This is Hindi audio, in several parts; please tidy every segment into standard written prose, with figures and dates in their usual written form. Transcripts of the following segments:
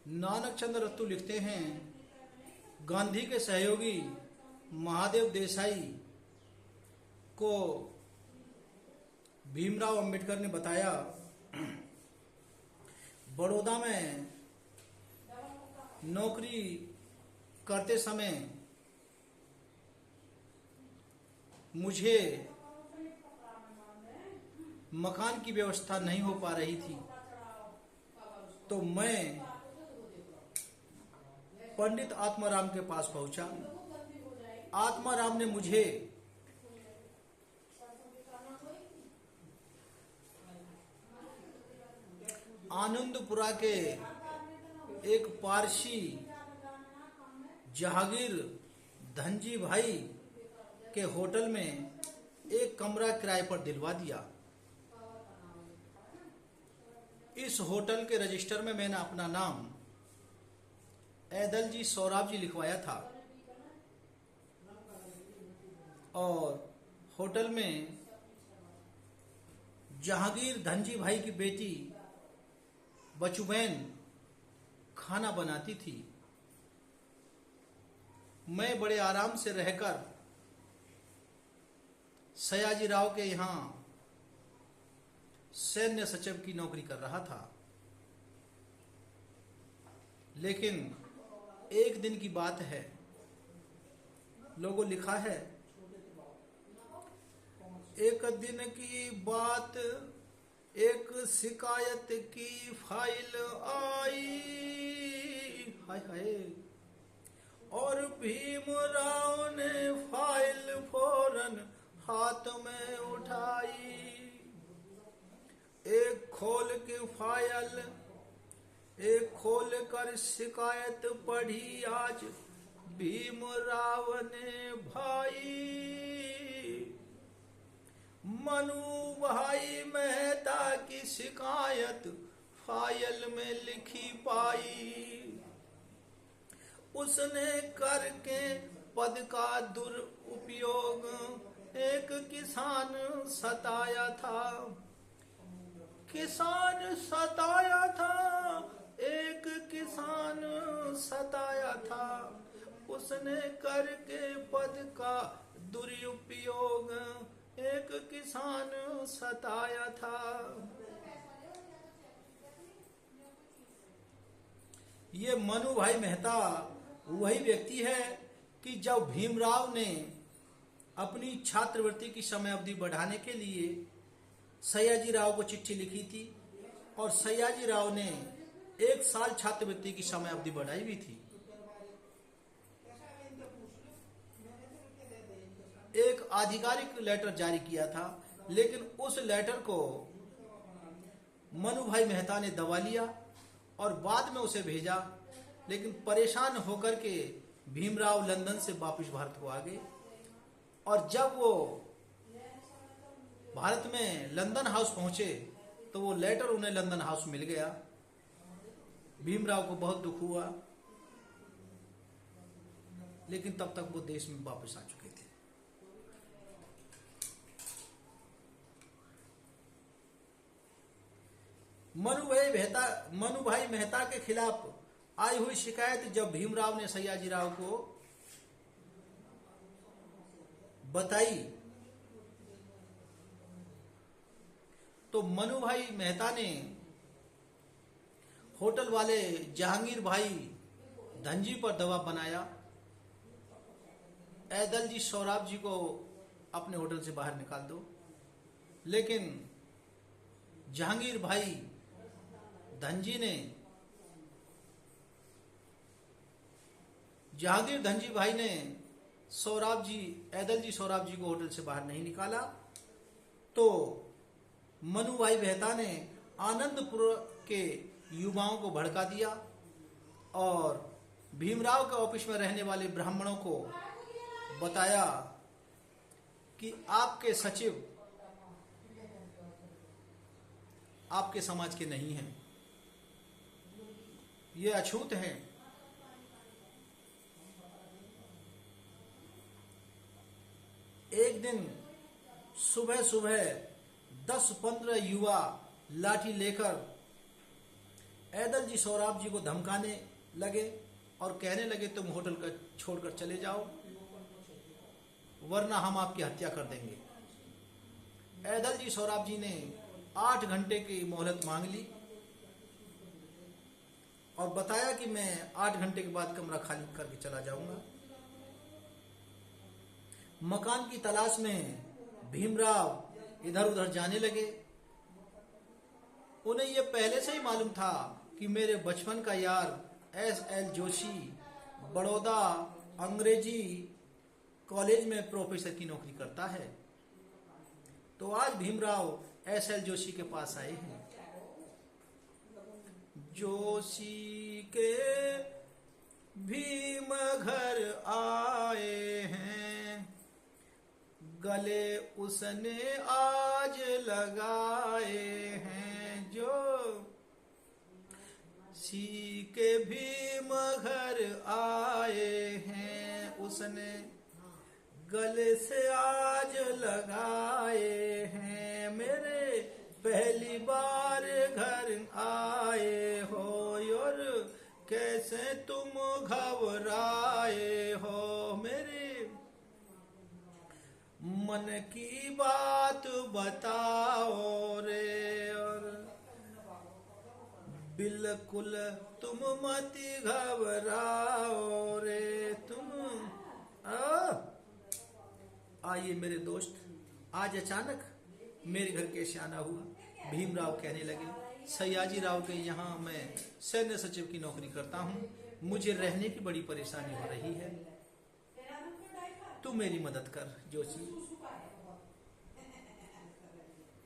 नानक चंद्र रत्तू लिखते हैं, गांधी के सहयोगी महादेव देसाई को भीमराव अंबेडकर ने बताया, बड़ौदा में नौकरी करते समय मुझे मकान की व्यवस्था नहीं हो पा रही थी, तो मैं पंडित आत्माराम के पास पहुंचा। आत्माराम ने मुझे आनंदपुरा के एक पारसी जहांगीर धनजी भाई के होटल में एक कमरा किराए पर दिलवा दिया। इस होटल के रजिस्टर में मैंने अपना नाम ऐदल जी सौराब जी लिखवाया था और होटल में जहांगीर धनजी भाई की बेटी बचुबैन खाना बनाती थी। मैं बड़े आराम से रहकर सयाजी राव के यहाँ सैन्य सचिव की नौकरी कर रहा था। लेकिन एक दिन की बात है, लोगों लिखा है, एक दिन की बात, एक शिकायत की फाइल आई, हाय हाय, और भीमराव ने फाइल फौरन हाथ में उठाई। एक खोल के फाइल, एक खोल कर शिकायत पढ़ी आज भीमराव ने भाई। मनु भाई मेहता की शिकायत फाइल में लिखी पाई। उसने करके पद का दुरुपयोग एक किसान सताया था। किसान सताया था, एक किसान सताया था। उसने करके पद का दुरुपयोग एक किसान सताया था। ये मनु भाई मेहता वही व्यक्ति है कि जब भीमराव ने अपनी छात्रवृत्ति की समय अवधि बढ़ाने के लिए सयाजी राव को चिट्ठी लिखी थी और सयाजी राव ने 1 साल छात्रवृत्ति की समय अवधि बढ़ाई हुई थी। एक आधिकारिक लेटर जारी किया था, लेकिन उस लेटर को मनु भाई मेहता ने दबा लिया और बाद में उसे भेजा। लेकिन परेशान होकर के भीमराव लंदन से वापस भारत को आ गए और जब वो भारत में लंदन हाउस पहुंचे तो वो लेटर उन्हें लंदन हाउस मिल गया। भीमराव को बहुत दुख हुआ, लेकिन तब तक वो देश में वापस आ चुके थे। मनु भाई मेहता के खिलाफ आई हुई शिकायत जब भीमराव ने सयाजी राव को बताई तो मनु भाई मेहता ने होटल वाले जहांगीर भाई धनजी पर दबाव बनाया, ऐदल जी सौराब जी को अपने होटल से बाहर निकाल दो। लेकिन जहांगीर भाई धनजी ने जहांगीर धनजी भाई ने ऐदल जी सौराब जी को होटल से बाहर नहीं निकाला। तो मनु भाई मेहता ने आनंदपुर के युवाओं को भड़का दिया और भीमराव के ऑफिस में रहने वाले ब्राह्मणों को बताया कि आपके सचिव आपके समाज के नहीं हैं, ये अछूत हैं। एक दिन सुबह सुबह 10-15 युवा लाठी लेकर ऐदल जी सौराब जी को धमकाने लगे और कहने लगे तुम होटल का छोड़कर चले जाओ वरना हम आपकी हत्या कर देंगे। ऐदल जी सौराब जी ने 8 घंटे की मोहलत मांग ली और बताया कि मैं 8 घंटे के बाद कमरा खाली करके चला जाऊंगा। मकान की तलाश में भीमराव इधर उधर जाने लगे। उन्हें यह पहले से ही मालूम था कि मेरे बचपन का यार एस.एल. जोशी बड़ौदा अंग्रेजी कॉलेज में प्रोफेसर की नौकरी करता है। तो आज भीमराव एस.एल. जोशी के पास आए हैं। जोशी के भीम घर आए हैं, गले उसने आज लगाए हैं। जो सी के भीम घर आए हैं, उसने गले से आज लगाए हैं। मेरे पहली बार घर आए हो और कैसे तुम घबराए हो। मेरे मन की बात बताओ रे और बिल्कुल तुम मत घबराओ रे तुम। आइए मेरे दोस्त, आज अचानक मेरे घर कैसे आना हुआ। भीमराव कहने लगे सयाजी राव के यहाँ मैं सैन्य सचिव की नौकरी करता हूँ, मुझे रहने की बड़ी परेशानी हो रही है, तू मेरी मदद कर। जोशी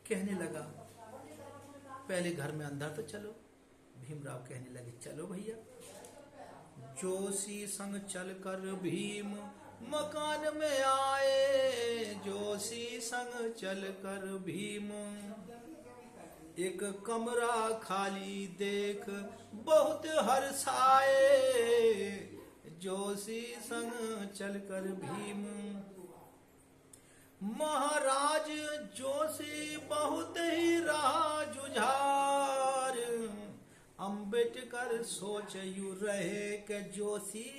कहने लगा पहले घर में अंदर तो चलो। भीमराव कहने लगे चलो भैया। जोशी संग चलकर भीम मकान में आए। जोशी संग चलकर भीम एक कमरा खाली देख बहुत हर्षाए। जोशी संग चलकर भीम महाराज जोशी बहुत ही रहा जुझार। अम्बेडकर सोच यू रहे कि जोशी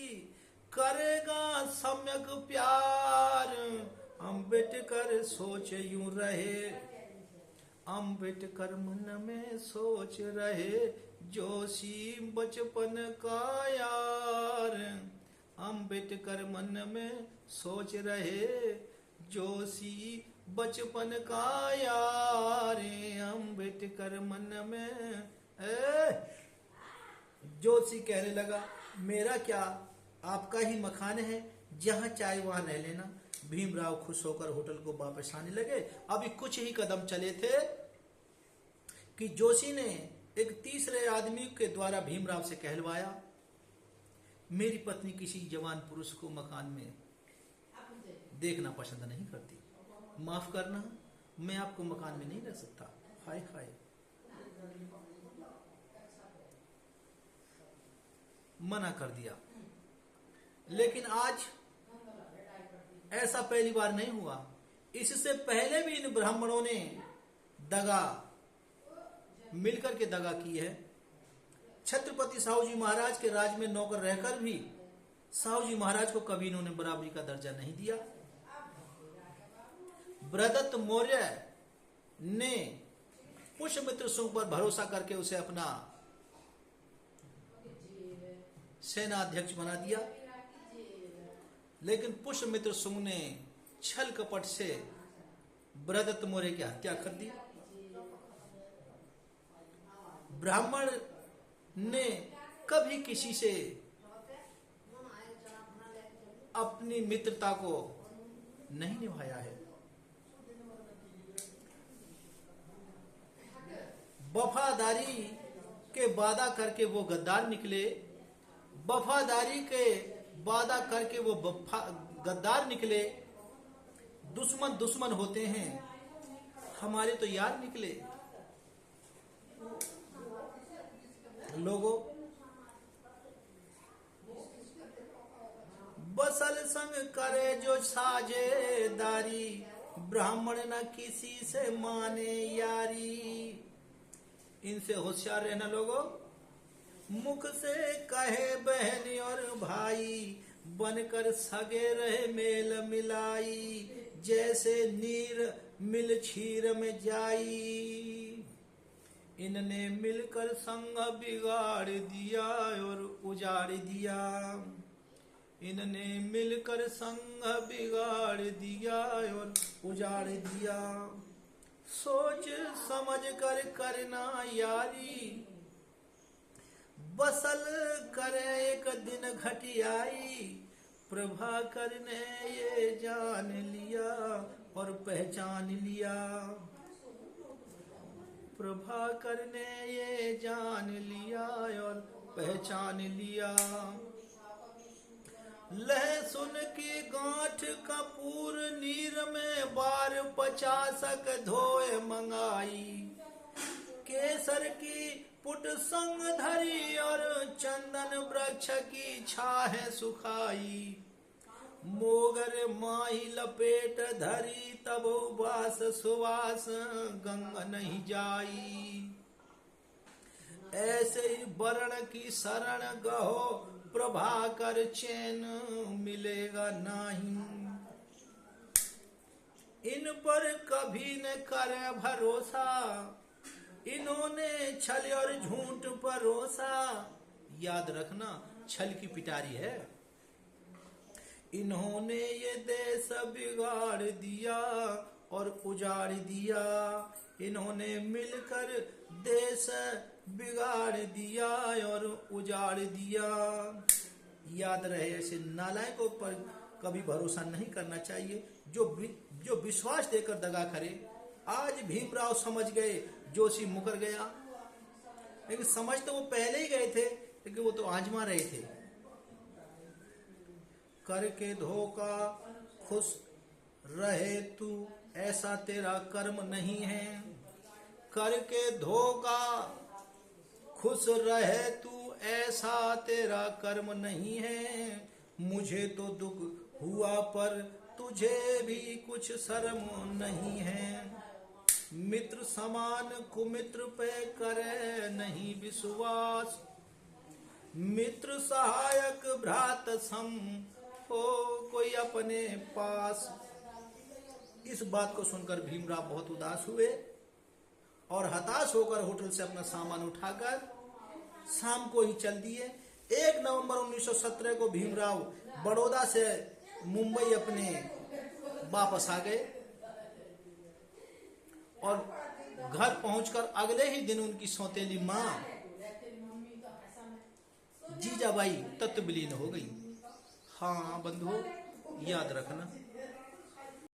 करेगा सम्यक प्यार। अम्बेडकर सोच यूं रहे, अम्बेडकर मन में सोच रहे जोशी बचपन का यार। अम्बेडकर मन में सोच रहे जोशी बचपन का यार। अम्बेडकर मन में जोशी कहने लगा मेरा क्या, आपका ही मकान है, जहां चाहे वहां रह लेना। भीमराव खुश होकर होटल को वापस आने लगे। अभी कुछ ही कदम चले थे कि जोशी ने एक तीसरे आदमी के द्वारा भीमराव से कहलवाया मेरी पत्नी किसी जवान पुरुष को मकान में देखना पसंद नहीं करती, माफ करना मैं आपको मकान में नहीं रह सकता। हाय हाय। मना कर दिया। लेकिन आज ऐसा पहली बार नहीं हुआ। इससे पहले भी इन ब्राह्मणों ने दगा मिलकर के दगा की है। छत्रपति साहू जी महाराज के राज में नौकर रहकर भी साहू जी महाराज को कभी इन्होंने बराबरी का दर्जा नहीं दिया। बृहदत्त मौर्य ने पुष्यमित्र सुंग पर भरोसा करके उसे अपना सेना अध्यक्ष बना दिया, लेकिन पुष्यमित्र सुंग ने छल कपट से बृहदत्त मौर्य की हत्या कर दी। ब्राह्मण ने कभी किसी से अपनी मित्रता को नहीं निभाया है। वफादारी के वादा करके वो गद्दार निकले, वफादारी के वादा करके वो गद्दार निकले। दुश्मन दुश्मन होते हैं, हमारे तो यार निकले। लोगों बसल संग करे जो साझेदारी, ब्राह्मण न किसी से माने यारी। इनसे होशियार रहना लोगों, मुख से कहे बहन और भाई, बनकर सगे रहे मेल मिलाई, जैसे नीर मिल क्षीर में जाई। इनने मिलकर संग बिगाड़ दिया और उजाड़ दिया। इनने मिलकर संग बिगाड़ दिया और उजाड़ दिया। सोच समझ कर करना यारी, बसल करे एक दिन घटियाई। प्रभाकर ने ये जान लिया और पहचान लिया। प्रभाकर ने ये जान लिया और पहचान लिया। लहसुन की गांठ कपूर नीर में बार 50 धोए मंगाई। केसर की पुट संग धरी और चंदन वृक्ष की छाह सुखाई। मोगर माही लपेट धरी, तब बास सुवास गंग नहीं जाई। ऐसे ही वर्ण की शरण गहो, प्रभाकर चैन मिलेगा नहीं। इन पर कभी न करे भरोसा, इन्होंने छल और झूठ परोसा। याद रखना, छल की पिटारी है। इन्होंने ये देश बिगाड़ दिया और उजाड़ दिया। इन्होंने मिलकर देश बिगाड़ दिया और उजाड़ दिया। याद रहे, ऐसे नालायकों पर कभी भरोसा नहीं करना चाहिए, जो विश्वास देकर दगा करे। आज भीमराव समझ गए, जोशी मुकर गया। लेकिन समझ तो वो पहले ही गए थे, लेकिन वो तो आजमा रहे थे। करके धोखा खुश रहे तू, ऐसा तेरा कर्म नहीं है। करके धोखा खुश रहे तू, ऐसा तेरा कर्म नहीं है। मुझे तो दुख हुआ पर तुझे भी कुछ शर्म नहीं है। मित्र समान कुमित्र पे करे नहीं विश्वास। मित्र सहायक भ्रात सम हो कोई अपने पास। इस बात को सुनकर भीमराव बहुत उदास हुए और हताश होकर होटल से अपना सामान उठाकर शाम को ही चल दिए। 1 नवंबर 1917 को भीमराव बड़ौदा से मुंबई अपने वापस आ गए और घर पहुंचकर अगले ही दिन उनकी सौतेली मां जीजाबाई तत्व विलीन हो गई। हाँ बंधुओं, याद रखना,